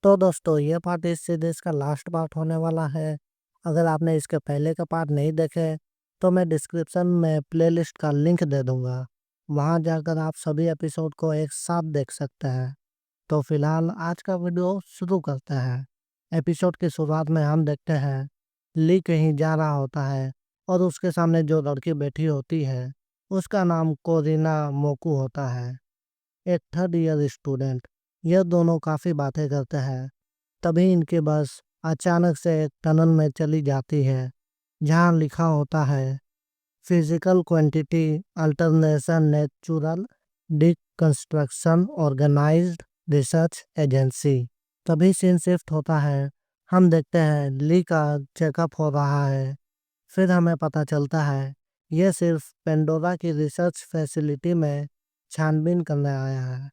तो दोस्तों ये पार्ट इस सीरीज का लास्ट पार्ट होने वाला है। अगर आपने इसके पहले का पार्ट नहीं देखे तो मैं डिस्क्रिप्शन में प्लेलिस्ट का लिंक दे दूंगा। वहां जाकर आप सभी एपिसोड को एक साथ देख सकते हैं। तो फिलहाल आज का वीडियो शुरू करते हैं। एपिसोड की शुरुआत में हम देखते हैं ली कहीं जा रहा होता है और उसके सामने जो लड़की बैठी होती है उसका नाम कोरिना मोकू होता है, एक थर्ड ईयर स्टूडेंट। यह दोनों काफी बातें करते हैं। तभी इनकी बस अचानक से एक टनल में चली जाती है जहाँ लिखा होता है physical quantity alternation natural deconstruction organised research agency. तभी सीन शिफ्ट होता है। हम देखते हैं ली का चेकअप हो रहा है। फिर हमें पता चलता है यह सिर्फ पेंडोरा की रिसर्च फैसिलिटी में छानबीन करने आया है,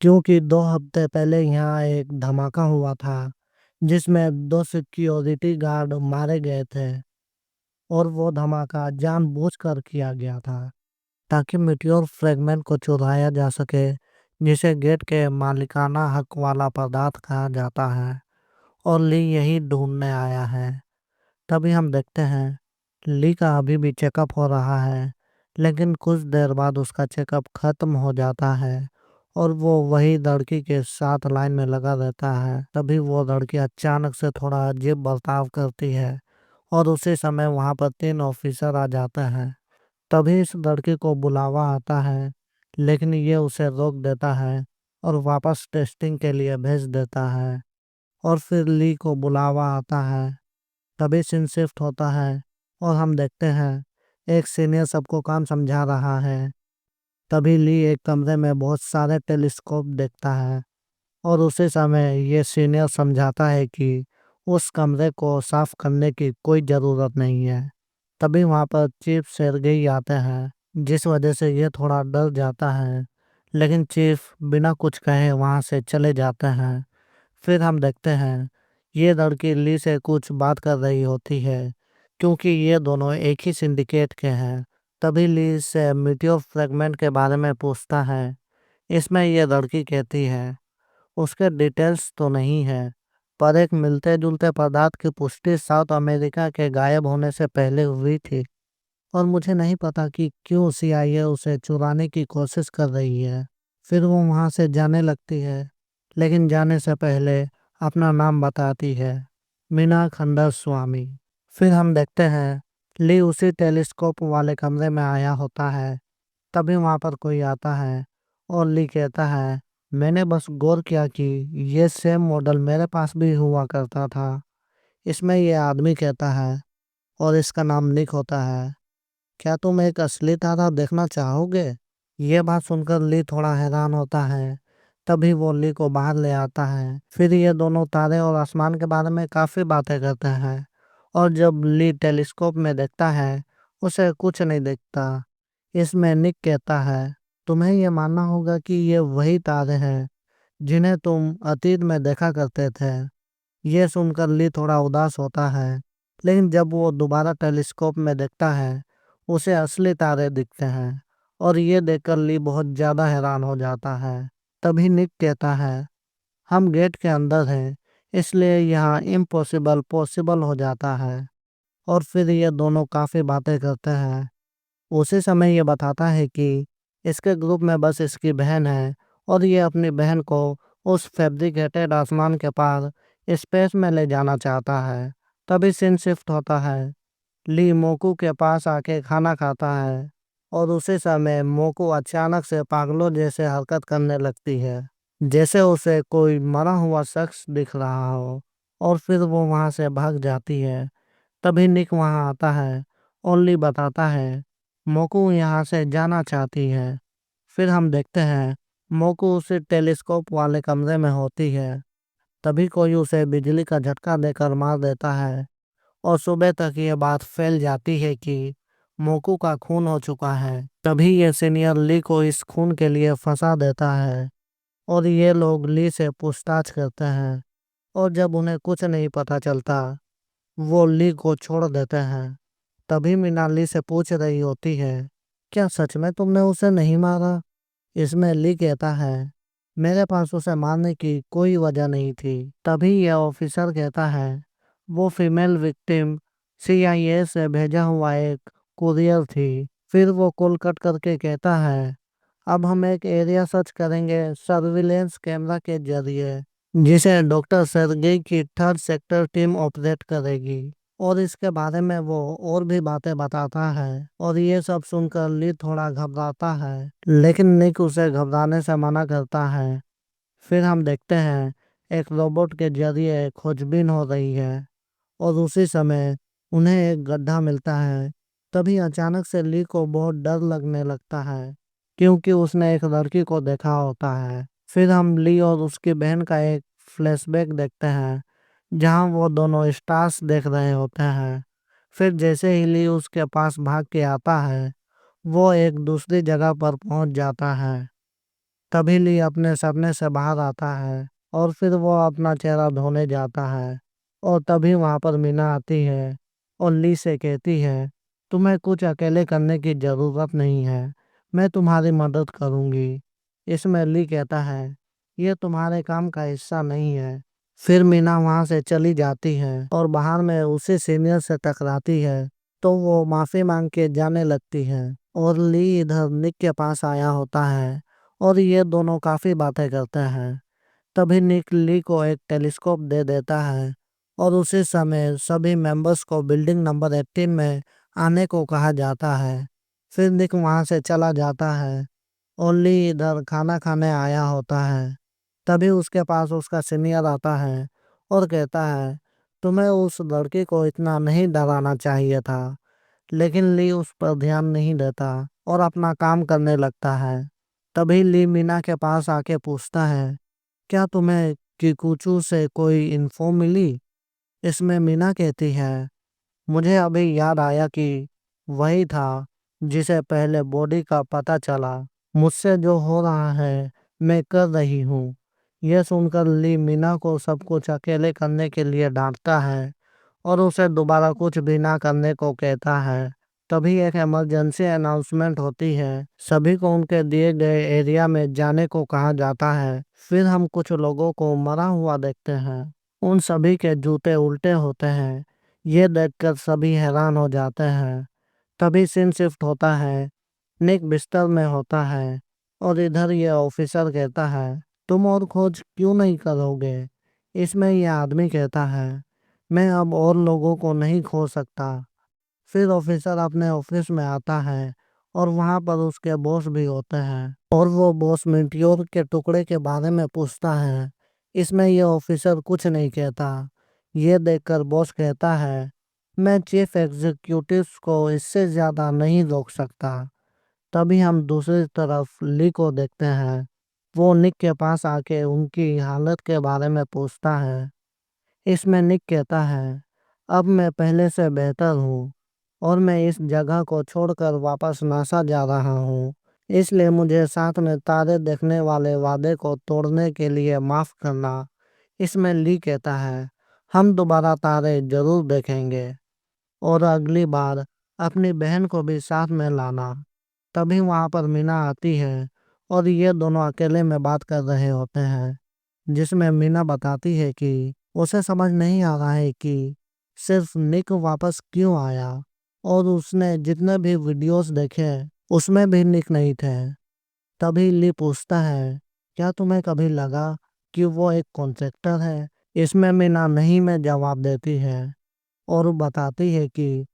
क्योंकि 2 हफ्ते पहले यहाँ एक धमाका हुआ था जिसमें 2 सिक्योरिटी गार्ड मारे गए थे और वो धमाका जानबूझकर किया गया था ताकि मीटियोर फ्रेगमेंट को चुराया जा सके, जिसे गेट के मालिकाना हक वाला पदार्थ कहा जाता है, और ली यही ढूंढने आया है। तभी हम देखते हैं ली का अभी भी चेकअप हो रहा है, लेकिन कुछ देर बाद उसका चेकअप खत्म हो जाता है और वो वही लड़की के साथ लाइन में लगा रहता है। तभी वो लड़की अचानक से थोड़ा अजीब बर्ताव करती है और उसी समय वहां पर 3 ऑफिसर आ जाते हैं। तभी इस लड़की को बुलावा आता है, लेकिन ये उसे रोक देता है और वापस टेस्टिंग के लिए भेज देता है। और फिर ली को बुलावा आता है। तभी सीन शिफ्ट होता है और हम देखते हैं एक सीनियर सबको काम समझा रहा है। तभी ली एक कमरे में बहुत सारे टेलीस्कोप देखता है और उसी समय ये सीनियर समझाता है कि उस कमरे को साफ करने की कोई ज़रूरत नहीं है। तभी वहाँ पर चीफ सेर्गेई आते हैं, जिस वजह से ये थोड़ा डर जाता है, लेकिन चीफ बिना कुछ कहे वहाँ से चले जाते हैं। फिर हम देखते हैं ये लड़की ली से कुछ बात कर रही होती है, क्योंकि ये दोनों एक ही सिंडिकेट के हैं। तभी ली से मीटियोर फ्रेगमेंट के बारे में पूछता है। इसमें ये लड़की कहती है उसके डिटेल्स तो नहीं है, पर एक मिलते जुलते पदार्थ की पुष्टि साउथ अमेरिका के गायब होने से पहले हुई थी, और मुझे नहीं पता कि क्यों सीआईए उसे चुराने की कोशिश कर रही है। फिर वो वहां से जाने लगती है, लेकिन जाने से पहले अपना नाम बताती है, मीना खंडर स्वामी। फिर हम देखते हैं ली उसी टेलीस्कोप वाले कमरे में आया होता है। तभी वहां पर कोई आता है और ली कहता है, मैंने बस गौर किया कि ये सेम मॉडल मेरे पास भी हुआ करता था। इसमें ये आदमी कहता है, और इसका नाम निक होता है, क्या तुम एक असली तारा देखना चाहोगे? ये बात सुनकर ली थोड़ा हैरान होता है। तभी वो ली को बाहर ले आता है। फिर ये दोनों तारे और आसमान के बारे में काफी बातें करते हैं, और जब ली टेलीस्कोप में देखता है उसे कुछ नहीं दिखता। इसमें निक कहता है, तुम्हें ये मानना होगा कि ये वही तारे हैं जिन्हें तुम अतीत में देखा करते थे। ये सुनकर ली थोड़ा उदास होता है, लेकिन जब वो दोबारा टेलीस्कोप में देखता है उसे असली तारे दिखते हैं, और ये देखकर ली बहुत ज्यादा हैरान हो जाता है। तभी निक कहता है, हम गेट के अंदर हैं, इसलिए यहाँ इम्पॉसिबल पॉसिबल हो जाता है। और फिर ये दोनों काफी बातें करते हैं। उसी समय ये बताता है कि इसके ग्रुप में बस इसकी बहन है, और ये अपनी बहन को उस फैब्रिकेटेड आसमान के पार स्पेस में ले जाना चाहता है। तभी सीन शिफ्ट होता है। ली मोकू के पास आके खाना खाता है, और उसी समय मोकू अचानक से पागलों जैसे हरकत करने लगती है, जैसे उसे कोई मरा हुआ शख्स दिख रहा हो, और फिर वो वहां से भाग जाती है। तभी निक वहां आता है और ली बताता है मोकू यहाँ से जाना चाहती है। फिर हम देखते हैं मोकू उसे टेलीस्कोप वाले कमरे में होती है। तभी कोई उसे बिजली का झटका देकर मार देता है, और सुबह तक ये बात फैल जाती है कि मोकू का खून हो चुका है। तभी ये सीनियर ली को इस खून के लिए फंसा देता है, और ये लोग ली से पूछताछ करते हैं, और जब उन्हें कुछ नहीं पता चलता वो ली को छोड़ देते हैं। तभी मीना ली से पूछ रही होती है, क्या सच में तुमने उसे नहीं मारा? इसमें ली कहता है, मेरे पास उसे मारने की कोई वजह नहीं थी। तभी यह ऑफिसर कहता है, वो फीमेल विक्टिम CIA से भेजा हुआ एक कुरियर थी। फिर वो कॉल कट करके कहता है, अब हम एक एरिया सर्च करेंगे सर्विलेंस कैमरा के जरिए, जिसे डॉक्टर सर्गेई की थर्ड सेक्टर टीम ऑपरेट करेगी। और इसके बारे में वो और भी बातें बताता है, और ये सब सुनकर ली थोड़ा घबराता है, लेकिन निक उसे घबराने से मना करता है। फिर हम देखते हैं एक रोबोट के जरिए खोजबीन हो रही है, और उसी समय उन्हें एक गड्ढा मिलता है। तभी अचानक से ली को बहुत डर लगने लगता है, क्योंकि उसने एक लड़की को देखा होता है। फिर हम ली और उसकी बहन का एक फ्लैशबैक देखते हैं, जहां वो दोनों स्टार्स देख रहे होते हैं। फिर जैसे ही ली उसके पास भाग के आता है, वो एक दूसरी जगह पर पहुंच जाता है। तभी ली अपने सपने से बाहर आता है, और फिर वो अपना चेहरा धोने जाता है। और तभी वहां पर मीना आती है और ली से कहती है, तुम्हें कुछ अकेले करने की जरूरत नहीं है, मैं तुम्हारी मदद करूंगी। इसमें ली कहता है, ये तुम्हारे काम का हिस्सा नहीं है। फिर मीना वहां से चली जाती है और बाहर में उसी सीनियर से टकराती है, तो वो माफी मांग के जाने लगती है। और ली इधर निक के पास आया होता है, और ये दोनों काफी बातें करते हैं। तभी निक ली को एक टेलीस्कोप दे देता है, और उसी समय सभी मेंबर्स को बिल्डिंग नंबर 18 में आने को कहा जाता है। फिर निक वहां से चला जाता है, और ली इधर खाना खाने आया होता है। तभी उसके पास उसका सीनियर आता है और कहता है, तुम्हें उस लड़की को इतना नहीं डराना चाहिए था। लेकिन ली उस पर ध्यान नहीं देता और अपना काम करने लगता है। तभी ली मीना के पास आके पूछता है, क्या तुम्हें किकुचू से कोई इन्फो मिली? इसमें मीना कहती है, मुझे अभी याद आया कि वही था जिसे पहले बॉडी का पता चला। मुझसे जो हो रहा है मैं कर रही हूँ। यह सुनकर ली मीना को सब कुछ अकेले करने के लिए डांटता है, और उसे दोबारा कुछ भी ना करने को कहता है। तभी एक इमरजेंसी अनाउंसमेंट होती है, सभी को उनके दिए गए एरिया में जाने को कहा जाता है। फिर हम कुछ लोगों को मरा हुआ देखते हैं, उन सभी के जूते उल्टे होते हैं। ये देखकर सभी हैरान हो जाते हैं। तभी सीन शिफ्ट होता है, निक बिस्तर में होता है, और इधर ये ऑफिसर कहता है, तुम और खोज क्यों नहीं करोगे? इसमें यह आदमी कहता है, मैं अब और लोगों को नहीं खो सकता। फिर ऑफिसर अपने ऑफिस में आता है, और वहां पर उसके बॉस भी होते हैं, और वो बॉस मिंटियोर के टुकड़े के बारे में पूछता है। इसमें यह ऑफिसर कुछ नहीं कहता। ये देखकर बॉस कहता है, मैं चीफ एग्जीक्यूटिव को इससे ज्यादा नहीं रोक सकता। तभी हम दूसरी तरफ ली को देखते हैं। वो निक के पास आके उनकी हालत के बारे में पूछता है। इसमें निक कहता है, अब मैं पहले से बेहतर हूँ, और मैं इस जगह को छोड़कर वापस नासा जा रहा हूँ। इसलिए मुझे साथ में तारे देखने वाले वादे को तोड़ने के लिए माफ करना। इसमें ली कहता है, हम दोबारा तारे जरूर देखेंगे, और अगली बार अपनी बहन को भी साथ में लाना। तभी वहां पर मीना आती है, और ये दोनों अकेले में बात कर रहे होते हैं, जिसमें मीना बताती है कि उसे समझ नहीं आ रहा है कि सिर्फ निक वापस क्यों आया, और उसने जितने भी वीडियोस देखे उसमें भी निक नहीं थे। तभी ली पूछता है, क्या तुम्हें कभी लगा कि वो एक कॉन्ट्रैक्टर है? इसमें मीना नहीं में जवाब देती है, और वो बताती है कि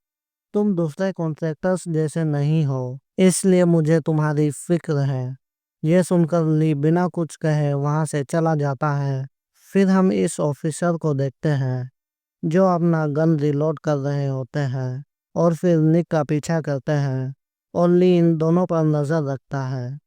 तुम दूसरे कॉन्ट्रैक्टर्स जैसे नहीं हो, इसलिए मुझे तुम्हारी फिक्र है। यह सुनकर ली बिना कुछ कहे वहां से चला जाता है। फिर हम इस ऑफिसर को देखते हैं, जो अपना गन रिलोड कर रहे होते हैं, और फिर निक का पीछा करते हैं, और ली इन दोनों पर नजर रखता है।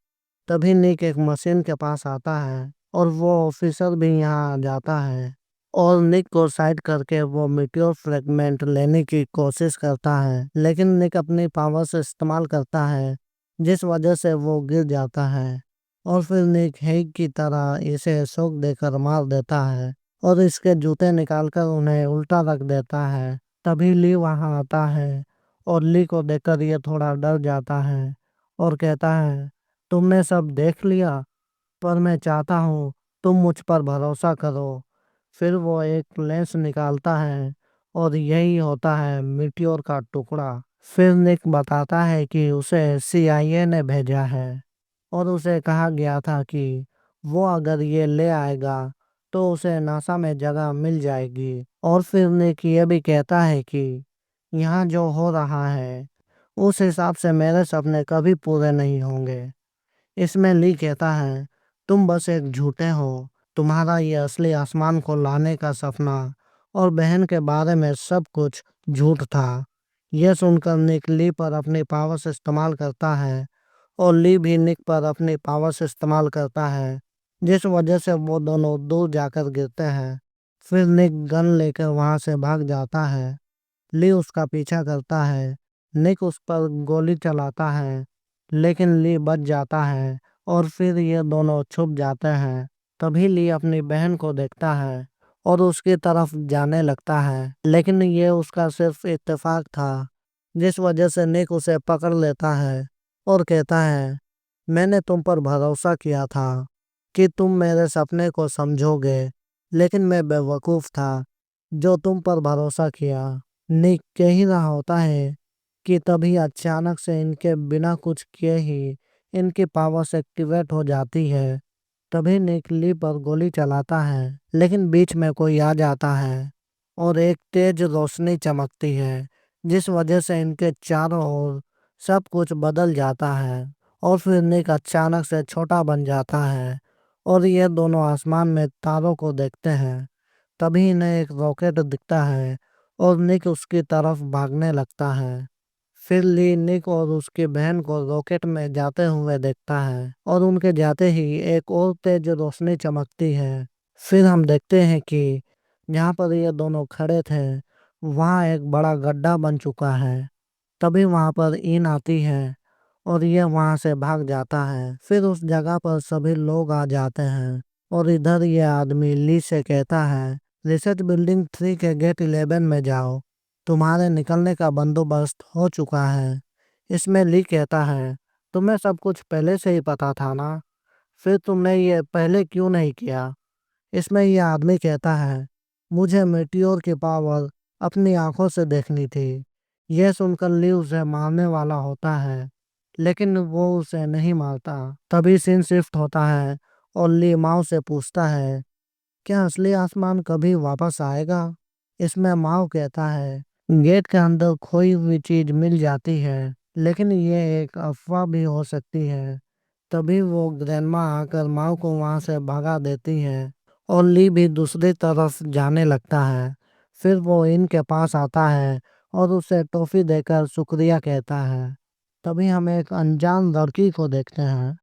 तभी निक एक मशीन के पास आता है, और वो ऑफिसर भी यहाँ आ जाता है, और निक को साइड करके वो मीटियोर फ्रेगमेंट लेने की कोशिश करता है। लेकिन निक अपनी पावर से इस्तेमाल करता है, जिस वजह से वो गिर जाता है, और फिर निक हेग की तरह इसे शॉक देकर मार देता है, और इसके जूते निकालकर उन्हें उल्टा रख देता है। तभी ली वहां आता है, और ली को देखकर ये थोड़ा डर जाता है, और कहता है, तुमने सब देख लिया? पर मैं चाहता हूँ तुम मुझ पर भरोसा करो। फिर वो एक लेंस निकालता है और यही होता है मीटियोर का टुकड़ा। फिर निक बताता है कि उसे CIA ने भेजा है और उसे कहा गया था कि वो अगर ये ले आएगा तो उसे नासा में जगह मिल जाएगी। और फिर निक ये भी कहता है कि यहाँ जो हो रहा है उस हिसाब से मेरे सपने कभी पूरे नहीं होंगे। इसमें ली कहता है तुम बस एक झूठे हो। तुम्हारा ये असली आसमान को लाने का सपना और बहन के बारे में सब कुछ झूठ था। यह सुनकर निक ली पर अपनी पावर्स इस्तेमाल करता है और ली भी निक पर अपनी पावर्स इस्तेमाल करता है, जिस वजह से वो दोनों दूर जाकर गिरते हैं। फिर निक गन लेकर वहां से भाग जाता है। ली उसका पीछा करता है। निक उस पर गोली चलाता है लेकिन ली बच जाता है और फिर ये दोनों छुप जाते हैं। तभी ली अपनी बहन को देखता है और उसकी तरफ जाने लगता है, लेकिन ये उसका सिर्फ इत्तेफाक था, जिस वजह से निक उसे पकड़ लेता है और कहता है मैंने तुम पर भरोसा किया था कि तुम मेरे सपने को समझोगे, लेकिन मैं बेवकूफ़ था जो तुम पर भरोसा किया। निक कह ही रहा होता है कि तभी अचानक से इनके बिना कुछ किए ही इनकी पावर्स एक्टिवेट हो जाती है। तभी निक ली पर गोली चलाता है, लेकिन बीच में कोई आ जाता है और एक तेज रोशनी चमकती है, जिस वजह से इनके चारों ओर सब कुछ बदल जाता है और फिर निक अचानक से छोटा बन जाता है और ये दोनों आसमान में तारों को देखते हैं। तभी इन्हें एक रॉकेट दिखता है और निक उसकी तरफ भागने लगता है। फिर ली निक और उसकी बहन को रॉकेट में जाते हुए देखता है और उनके जाते ही एक और तेज रोशनी चमकती है। फिर हम देखते हैं कि जहाँ पर ये दोनों खड़े थे वहाँ एक बड़ा गड्ढा बन चुका है। तभी वहाँ पर इन आती है और ये वहाँ से भाग जाता है। फिर उस जगह पर सभी लोग आ जाते हैं और इधर ये आदमी ली से कहता है रिसर्च बिल्डिंग 3 के गेट 11 में जाओ, तुम्हारे निकलने का बंदोबस्त हो चुका है। इसमें ली कहता है तुम्हें सब कुछ पहले से ही पता था ना, फिर तुमने ये पहले क्यों नहीं किया। इसमें यह आदमी कहता है मुझे मेटियोर की पावर अपनी आंखों से देखनी थी। यह सुनकर ली उसे मारने वाला होता है, लेकिन वो उसे नहीं मारता। तभी सीन शिफ्ट होता है और ली माओ से पूछता है क्या असली आसमान कभी वापस आएगा। इसमें माओ कहता है गेट के अंदर खोई हुई चीज मिल जाती है, लेकिन ये एक अफवाह भी हो सकती है। तभी वो ग्रैंडमा आकर माओ को वहां से भगा देती है और ली भी दूसरी तरफ जाने लगता है। फिर वो इनके पास आता है और उसे टॉफी देकर शुक्रिया कहता है। तभी हम एक अनजान लड़की को देखते हैं